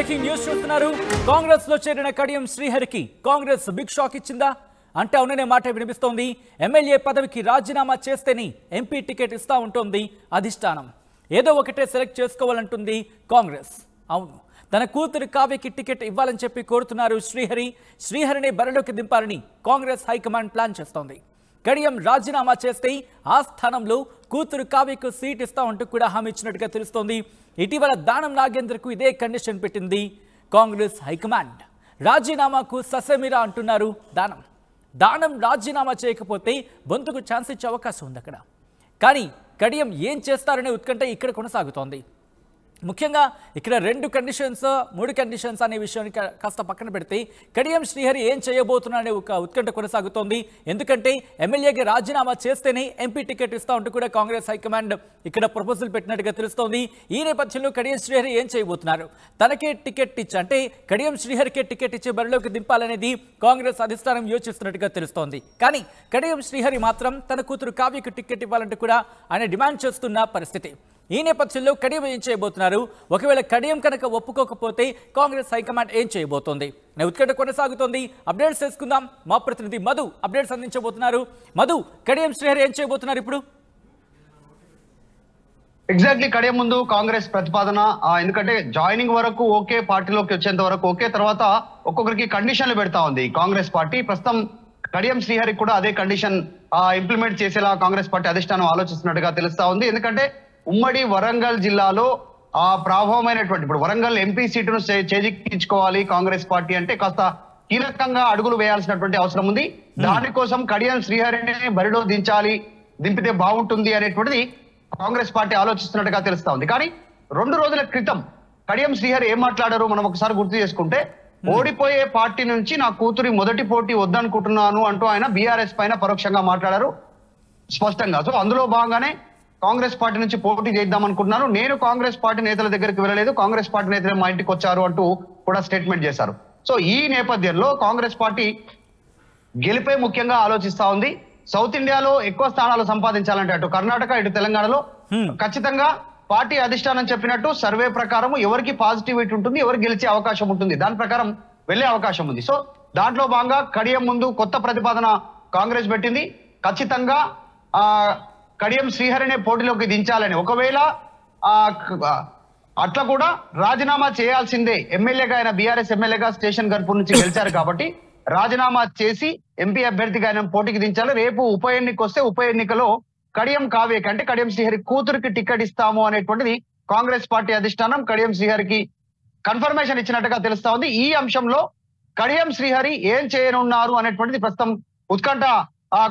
Breaking news చూస్తున్నారు. కాంగ్రెస్ లో చేరిన కడియం శ్రీహరికి కాంగ్రెస్ బిగ్ షాక్ ఇచ్చిందా అంటే అవుననే మాట వినిపిస్తోంది. ఎమ్మెల్యే పదవికి రాజీనామా చేస్తేనే ఎంపీ టికెట్ ఇస్తా ఉంటుంది అధిష్టానం. ఏదో ఒకటే సెలెక్ట్ చేసుకోవాలంటుంది కాంగ్రెస్. అవును, తన కూతురు కావ్యకి టికెట్ ఇవ్వాలని చెప్పి కోరుతున్నారు శ్రీహరిని బరిలోకి దింపాలని కాంగ్రెస్ హైకమాండ్ ప్లాన్ చేస్తోంది. కడియం రాజీనామా చేస్తే ఆ స్థానంలో కూతురు కావ్యకు సీట్ ఇస్తా ఉంటూ కూడా హామీ ఇచ్చినట్టుగా తెలుస్తోంది. ఇటీవల దానం నాగేంద్రకు ఇదే కండిషన్ పెట్టింది కాంగ్రెస్ హైకమాండ్. రాజీనామాకు ససేమిరా అంటున్నారు దానం రాజీనామా చేయకపోతే బొంతుకు ఛాన్స్ ఇచ్చే అవకాశం ఉంది అక్కడ. కానీ కడియం ఏం చేస్తారనే ఉత్కంఠ ఇక్కడ కొనసాగుతోంది. ముఖ్యంగా ఇక్కడ 2 కండిషన్స్ 3 కండిషన్స్ అనే విషయాన్ని కాస్త పక్కన పెడితే కడియం శ్రీహరి ఏం చేయబోతున్నారనే ఒక ఉత్కంఠ కొనసాగుతోంది. ఎందుకంటే ఎమ్మెల్యేకి రాజీనామా చేస్తేనే ఎంపీ టికెట్ ఇస్తా ఉంటూ కూడా కాంగ్రెస్ హైకమాండ్ ఇక్కడ ప్రపోజల్ పెట్టినట్టుగా తెలుస్తోంది. ఈ నేపథ్యంలో కడియం శ్రీహరి ఏం చేయబోతున్నారు? తనకే టికెట్ ఇచ్చి అంటే కడియం శ్రీహరికే టికెట్ ఇచ్చి బరిలోకి దింపాలనేది కాంగ్రెస్ అధిష్టానం యోచిస్తున్నట్టుగా తెలుస్తోంది. కానీ కడియం శ్రీహరి మాత్రం తన కూతురు కావ్యకు టికెట్ ఇవ్వాలంటూ కూడా ఆయన డిమాండ్ చేస్తున్న పరిస్థితి. ఈ నేపథ్యంలో కడియం ఏం చేయబోతున్నారు? ఒకవేళ కడియం కనుక ఒప్పుకోకపోతే కాంగ్రెస్ హైకమాండ్ ఏం చేయబోతోంది? ఉత్కంఠ కొనసాగుతోంది. అప్డేట్స్ తెలుసుకుందాం. మా ప్రతినిధి మధు అప్డేట్స్ అందించబోతున్నారు. మధు, కడియం శ్రీహరి ఏం చేయబోతున్నారు ఇప్పుడు? ఎగ్జాక్ట్లీ కడియం ముందు కాంగ్రెస్ ప్రతిపాదన, ఎందుకంటే జాయినింగ్ వరకు ఓకే, పార్టీలోకి వచ్చేంత వరకు ఓకే, తర్వాత ఒక్కొక్కరికి కండిషన్లు పెడతా ఉంది కాంగ్రెస్ పార్టీ. ప్రస్తుతం కడియం శ్రీహరి కూడా అదే కండిషన్ ఇంప్లిమెంట్ చేసేలా కాంగ్రెస్ పార్టీ అధిష్టానం ఆలోచిస్తున్నట్టుగా తెలుస్తా ఉంది. ఎందుకంటే ఉమ్మడి వరంగల్ జిల్లాలో ప్రభావమైనటువంటి ఇప్పుడు వరంగల్ ఎంపీ సీటును చేజిక్కించుకోవాలి కాంగ్రెస్ పార్టీ అంటే కాస్త కీలకంగా అడుగులు వేయాల్సినటువంటి అవసరం ఉంది. దానికోసం కడియం శ్రీహరిని బరిలో దింపితే బాగుంటుంది అనేటువంటిది కాంగ్రెస్ పార్టీ ఆలోచిస్తున్నట్టుగా తెలుస్తా ఉంది. కానీ 2 రోజుల క్రితం కడియం శ్రీహరి ఏం మాట్లాడారు మనం ఒకసారి గుర్తు చేసుకుంటే, ఓడిపోయే పార్టీ నుంచి నా కూతురి మొదటి పోటీ వద్దనుకుంటున్నాను అంటూ ఆయన బీఆర్ఎస్ పైన పరోక్షంగా మాట్లాడారు స్పష్టంగా. సో అందులో భాగంగానే కాంగ్రెస్ పార్టీ నుంచి పోటీ చేద్దాం అనుకుంటున్నాను, నేను కాంగ్రెస్ పార్టీ నేతల దగ్గరికి వెళ్ళలేదు, కాంగ్రెస్ పార్టీ నేతలు మా ఇంటికి వచ్చారు అంటూ కూడా స్టేట్మెంట్ చేశారు. సో ఈ నేపథ్యంలో కాంగ్రెస్ పార్టీ గెలిపే ముఖ్యంగా ఆలోచిస్తా ఉంది. సౌత్ ఇండియాలో ఎక్కువ స్థానాలు సంపాదించాలంటే అటు కర్ణాటక ఇటు తెలంగాణలో ఖచ్చితంగా పార్టీ అధిష్టానం చెప్పినట్టు సర్వే ప్రకారం ఎవరికి పాజిటివిటీ ఉంటుంది, ఎవరు గెలిచే అవకాశం ఉంటుంది, దాని ప్రకారం వెళ్లే అవకాశం ఉంది. సో దాంట్లో భాగంగా కడియం ముందు కొత్త ప్రతిపాదన కాంగ్రెస్ పెట్టింది. ఖచ్చితంగా కడియం శ్రీహరినే పోటీలోకి దించాలని, ఒకవేళ అట్లా కూడా రాజీనామా చేయాల్సిందే. ఎమ్మెల్యేగా ఆయన బీఆర్ఎస్ ఎమ్మెల్యేగా స్టేషన్ గన్పూర్ నుంచి గెలిచారు కాబట్టి రాజీనామా చేసి ఎంపీ అభ్యర్థిగా ఆయన పోటీకి దించాలి. రేపు ఉప ఎన్నిక వస్తే ఉప ఎన్నికలో కడియం కావ్యకి అంటే కడియం శ్రీహరి కూతురికి టికెట్ ఇస్తాము అనేటువంటిది కాంగ్రెస్ పార్టీ అధిష్టానం కడియం శ్రీహరికి కన్ఫర్మేషన్ ఇచ్చినట్టుగా తెలుస్తా ఉంది. ఈ అంశంలో కడియం శ్రీహరి ఏం చేయనున్నారు అనేటువంటిది ప్రస్తుతం ఉత్కంఠ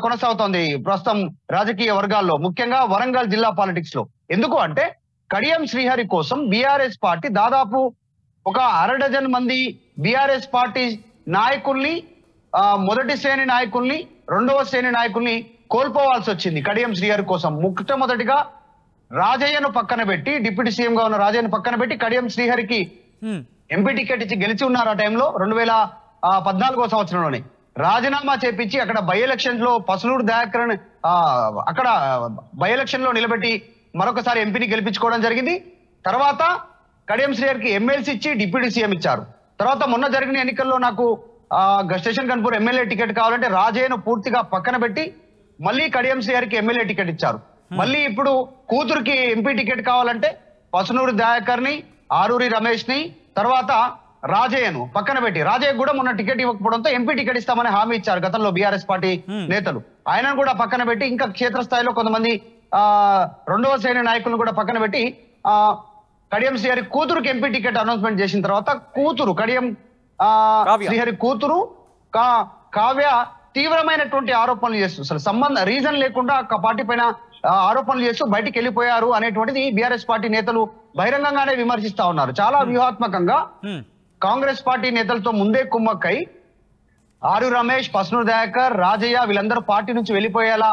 కొనసాగుతోంది ప్రస్తుతం రాజకీయ వర్గాల్లో, ముఖ్యంగా వరంగల్ జిల్లా పాలిటిక్స్ లో. ఎందుకు అంటే కడియం శ్రీహరి కోసం బీఆర్ఎస్ పార్టీ దాదాపు ఒక 1/2 డజన్ మంది బీఆర్ఎస్ పార్టీ నాయకుల్ని, మొదటి శ్రేణి నాయకుల్ని, 2వ శ్రేణి నాయకుల్ని కోల్పోవాల్సి వచ్చింది కడియం శ్రీహరి కోసం. మొట్టమొదటిగా రాజయ్యను పక్కన పెట్టి, డిప్యూటీ సీఎం గా ఉన్న రాజయ్యను పక్కన పెట్టి కడియం శ్రీహరికి ఎంపీ టికెట్ ఇచ్చి గెలిచి ఉన్నారు. ఆ టైంలో 2014వ సంవత్సరంలోనే రాజీనామా చేపించి అక్కడ బై ఎలక్షన్ లో పసునూరు దయాకర్ అక్కడ బై ఎలక్షన్ లో నిలబెట్టి మరొకసారి ఎంపీని గెలిపించుకోవడం జరిగింది. తర్వాత కడియం శ్రీహరికి ఎమ్మెల్సీ ఇచ్చి డిప్యూటీ సీఎం ఇచ్చారు. తర్వాత మొన్న జరిగిన ఎన్నికల్లో నాకు స్టేషన్ కన్పూర్ ఎమ్మెల్యే టికెట్ కావాలంటే రాజయ్యను పూర్తిగా పక్కన పెట్టి మళ్ళీ కడియం శ్రీహరికి ఎమ్మెల్యే టికెట్ ఇచ్చారు. మళ్ళీ ఇప్పుడు కూతురికి ఎంపీ టికెట్ కావాలంటే పసునూరు దయాకర్ ని, ఆరూరి రమేష్ ని, తర్వాత రాజయ్యను పక్కన పెట్టి, రాజయ్య కూడా మొన్న టికెట్ ఇవ్వకపోవడంతో ఎంపీ టికెట్ ఇస్తామని హామీ ఇచ్చారు గతంలో బీఆర్ఎస్ పార్టీ నేతలు. ఆయనను కూడా పక్కన పెట్టి ఇంకా క్షేత్రస్థాయిలో కొంతమంది 2వ శ్రేణి నాయకులను కూడా పక్కన పెట్టి కడియం శ్రీహరి కూతురుకి ఎంపీ టికెట్ అనౌన్స్మెంట్ చేసిన తర్వాత కూతురు కడియం శ్రీహరి కూతురు కావ్య తీవ్రమైనటువంటి ఆరోపణలు చేస్తూ అసలు రీజన్ లేకుండా పార్టీ పైన ఆరోపణలు చేస్తూ బయటికి వెళ్ళిపోయారు అనేటువంటిది బీఆర్ఎస్ పార్టీ నేతలు బహిరంగంగానే విమర్శిస్తా ఉన్నారు. చాలా వ్యూహాత్మకంగా కాంగ్రెస్ పార్టీ నేతలతో ముందే కుమ్మక్కై ఆరు రమేష్, పసునూరు దయాకర్, రాజయ్య వీళ్ళందరూ పార్టీ నుంచి వెళ్ళిపోయేలా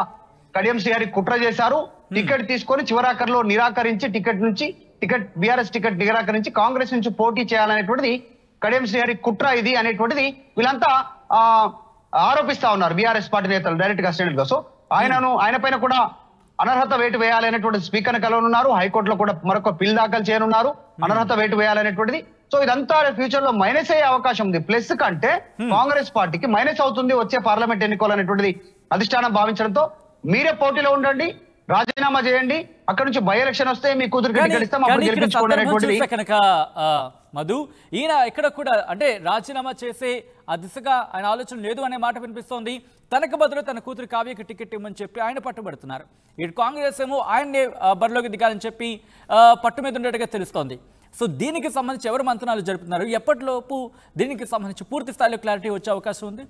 కడియం శ్రీహరి కుట్ర చేశారు. టికెట్ తీసుకొని చివరాఖర్లో నిరాకరించి బీఆర్ఎస్ టికెట్ నిరాకరించి కాంగ్రెస్ నుంచి పోటీ చేయాలనేటువంటిది కడియం శ్రీహరి కుట్ర ఇది అనేటువంటిది వీళ్ళంతా ఆరోపిస్తా ఉన్నారు బీఆర్ఎస్ పార్టీ నేతలు డైరెక్ట్ గా స్టేట్ గా. సో ఆయన పైన కూడా అనర్హత వేటు వేయాలనేటువంటి స్పీకర్ కలవనున్నారు. హైకోర్టులో కూడా మరొక పిల్ దాఖలు చేయనున్నారు. అనర్హత వేటు వేయాలనేటువంటిది సో ఇదంతా ఫ్యూచర్ లో మైనస్ అయ్యే అవకాశం ఉంది. ప్లస్ కంటే కాంగ్రెస్ పార్టీకి మైనస్ అవుతుంది వచ్చే పార్లమెంట్ ఎన్నికలు అనేటువంటిది అధిష్టానం భావించడంతో మీరే పోటీలో ఉండండి, రాజీనామా చేయండి, అక్కడ నుంచి బై ఎలక్షన్ వస్తే మీ కూతురికి టికెట్ ఇస్తాం, అప్పుడు గెలిపించుకోండి అనేటువంటిది. కనుక మధు ఈయన ఎక్కడ కూడా అంటే రాజీనామా చేసే ఆ దిశగా ఆయన ఆలోచన లేదు అనే మాట వినిపిస్తోంది. తనకు బదులు తన కూతురు కావ్యకి టికెట్ ఇవ్వమని చెప్పి ఆయన పట్టుబడుతున్నారు. ఇటు కాంగ్రెస్ ఏమో ఆయన్నే బరిలోకి దిగాలని చెప్పి పట్టు మీద ఉండేట్టుగా తెలుస్తోంది. సో దీనికి సంబంధించి ఎవరు మంతనాలు జరుపుతున్నారు, ఎప్పటిలోపు దీనికి సంబంధించి పూర్తి స్థాయిలో క్లారిటీ వచ్చే అవకాశం ఉంది?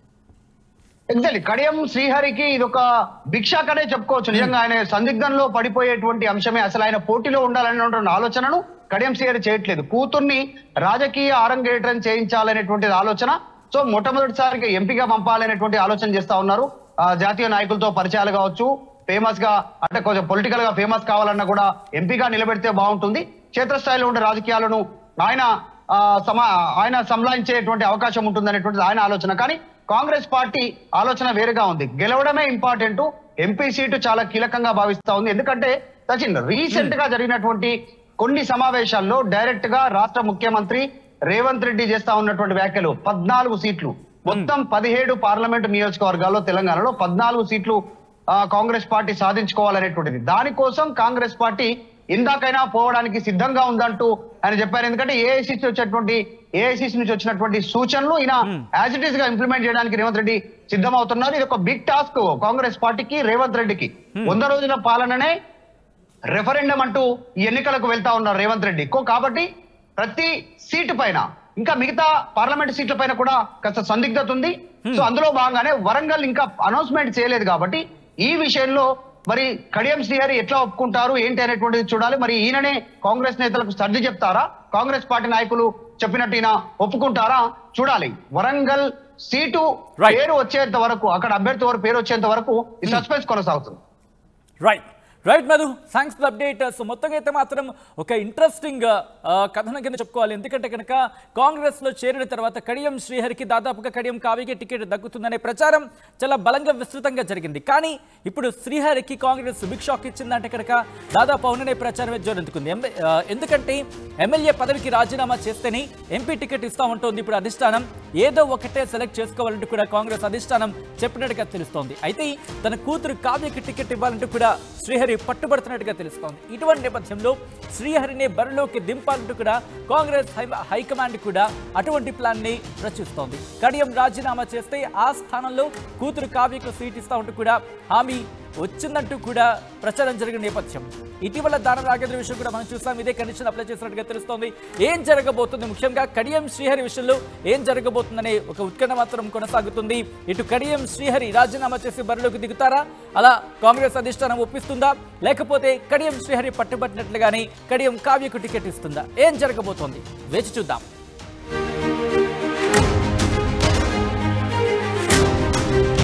ఎగ్జాక్ట్లీ కడియం శ్రీహరికి ఇది ఒక భిక్షాకనే చెప్పుకోవచ్చు. నిజంగా ఆయన సందిగ్ధంలో పడిపోయేటువంటి అంశమే. అసలు ఆయన పోటీలో ఉండాలనేటువంటి ఆలోచనను కడియం శ్రీహరి చేయట్లేదు. కూతుర్ని రాజకీయ ఆరంగేట్రం చేయించాలనేటువంటి ఆలోచన. సో మొట్టమొదటిసారిగా ఎంపీగా పంపాలనేటువంటి ఆలోచన చేస్తా ఉన్నారు. జాతీయ నాయకులతో పరిచయాలు కావచ్చు, ఫేమస్ గా అంటే కొంచెం పొలిటికల్ గా ఫేమస్ కావాలన్నా కూడా ఎంపీగా నిలబెడితే బాగుంటుంది. క్షేత్రస్థాయిలో ఉండే రాజకీయాలను ఆయన సంలాయించేటువంటి అవకాశం ఉంటుంది అనేటువంటిది ఆయన ఆలోచన. కానీ కాంగ్రెస్ పార్టీ ఆలోచన వేరుగా ఉంది. గెలవడమే ఇంపార్టెంట్, ఎంపీ సీటు చాలా కీలకంగా భావిస్తా ఉంది. ఎందుకంటే సచిన్ రీసెంట్ గా జరిగినటువంటి కొన్ని సమావేశాల్లో డైరెక్ట్ గా రాష్ట్ర ముఖ్యమంత్రి రేవంత్ రెడ్డి చేస్తా ఉన్నటువంటి వ్యాఖ్యలు 14 సీట్లు, మొత్తం 17 పార్లమెంటు నియోజకవర్గాల్లో తెలంగాణలో 14 సీట్లు కాంగ్రెస్ పార్టీ సాధించుకోవాలనేటువంటిది. దానికోసం కాంగ్రెస్ పార్టీ ఇందాకైనా పోవడానికి సిద్ధంగా ఉందంటూ ఆయన చెప్పారు. ఎందుకంటే ఏఐసిసి నుంచి వచ్చినటువంటి సూచనలు ఈయన యాజ్ ఇట్ ఈస్ గా ఇంప్లిమెంట్ చేయడానికి రేవంత్ రెడ్డి సిద్ధమవుతున్నారు. ఇది ఒక బిగ్ టాస్క్ కాంగ్రెస్ పార్టీకి, రేవంత్ రెడ్డికి. 100 రోజుల పాలననే రెఫరెండం అంటూ ఈ ఎన్నికలకు వెళ్తా ఉన్నారు రేవంత్ రెడ్డి. కాబట్టి ప్రతి సీటు పైన, ఇంకా మిగతా పార్లమెంట్ సీట్ల పైన కూడా కాస్త సందిగ్ధత ఉంది. సో అందులో భాగంగానే వరంగల్ ఇంకా అనౌన్స్మెంట్ చేయలేదు. కాబట్టి ఈ విషయంలో మరి కడియం శ్రీహరి ఎట్లా ఒప్పుకుంటారు ఏంటి అనేటువంటిది చూడాలి. మరి ఈయననే కాంగ్రెస్ నేతలకు సర్ది చెప్తారా, కాంగ్రెస్ పార్టీ నాయకులు చెప్పినట్టు ఈయన ఒప్పుకుంటారా చూడాలి. వరంగల్ సీటు పేరు వచ్చేంత వరకు, అక్కడ అభ్యర్థి ఎవరు పేరు వచ్చేంత వరకు ఈ సస్పెన్స్ కొనసాగుతుంది. Right Madhu, thanks for update. So మొత్తంగా అయితే మాత్రం ఒక ఇంట్రెస్టింగ్ కథనం కింద చెప్పుకోవాలి. ఎందుకంటే కనుక కాంగ్రెస్ లో చేరిన తర్వాత కడియం శ్రీహరికి దాదాపుగా కడియం కావ్యకి టికెట్ దక్కుతుందనే ప్రచారం చాలా బలంగా విస్తృతంగా జరిగింది. కానీ ఇప్పుడు శ్రీహరికి కాంగ్రెస్ బిగ్ షాక్ ఇచ్చిందంటే కనుక దాదాపు అవుననే ప్రచారమే జోరెందుకుంది. ఎందుకంటే ఎమ్మెల్యే పదవికి రాజీనామా చేస్తేనే ఎంపీ టికెట్ ఇస్తా ఉంటుంది ఇప్పుడు అధిష్టానం. ఏదో ఒకటే సెలెక్ట్ చేసుకోవాలంటూ కూడా కాంగ్రెస్ అధిష్టానం చెప్పినట్టుగా తెలుస్తోంది. అయితే తన కూతురు కావ్యకి టికెట్ ఇవ్వాలంటూ కూడా శ్రీహరి పట్టుబడుతున్నట్టుగా తెలుస్తోంది. ఇటువంటి నేపథ్యంలో శ్రీహరిని బరిలోకి దింపాలంటూ కూడా కాంగ్రెస్ హైకమాండ్ కూడా అటువంటి ప్లాన్ ని రచిస్తోంది. కడియం రాజీనామా చేస్తే ఆ స్థానంలో కూతురు కావ్యకు సీట్ ఇస్తా ఉంటూ కూడా హామీ వచ్చిందంటూ కూడా ప్రచారం జరిగిన నేపథ్యం. ఇటీవల దానం నాగేంద్ర విషయం కూడా మనం చూసాం, ఇదే కండిషన్ అప్లై చేసినట్టుగా తెలుస్తోంది. ఏం జరగబోతుంది, ముఖ్యంగా కడియం శ్రీహరి విషయంలో ఏం జరగబోతుందనే ఒక ఉత్కంఠ మాత్రం కొనసాగుతుంది. ఇటు కడియం శ్రీహరి రాజీనామా చేసి బరిలోకి దిగుతారా, అలా కాంగ్రెస్ అధిష్టానం ఒప్పిస్తుందా, లేకపోతే కడియం శ్రీహరి పట్టుబట్టినట్లుగానే కడియం కావ్యకు టికెట్ ఇస్తుందా, ఏం జరగబోతోంది వేచి చూద్దాం.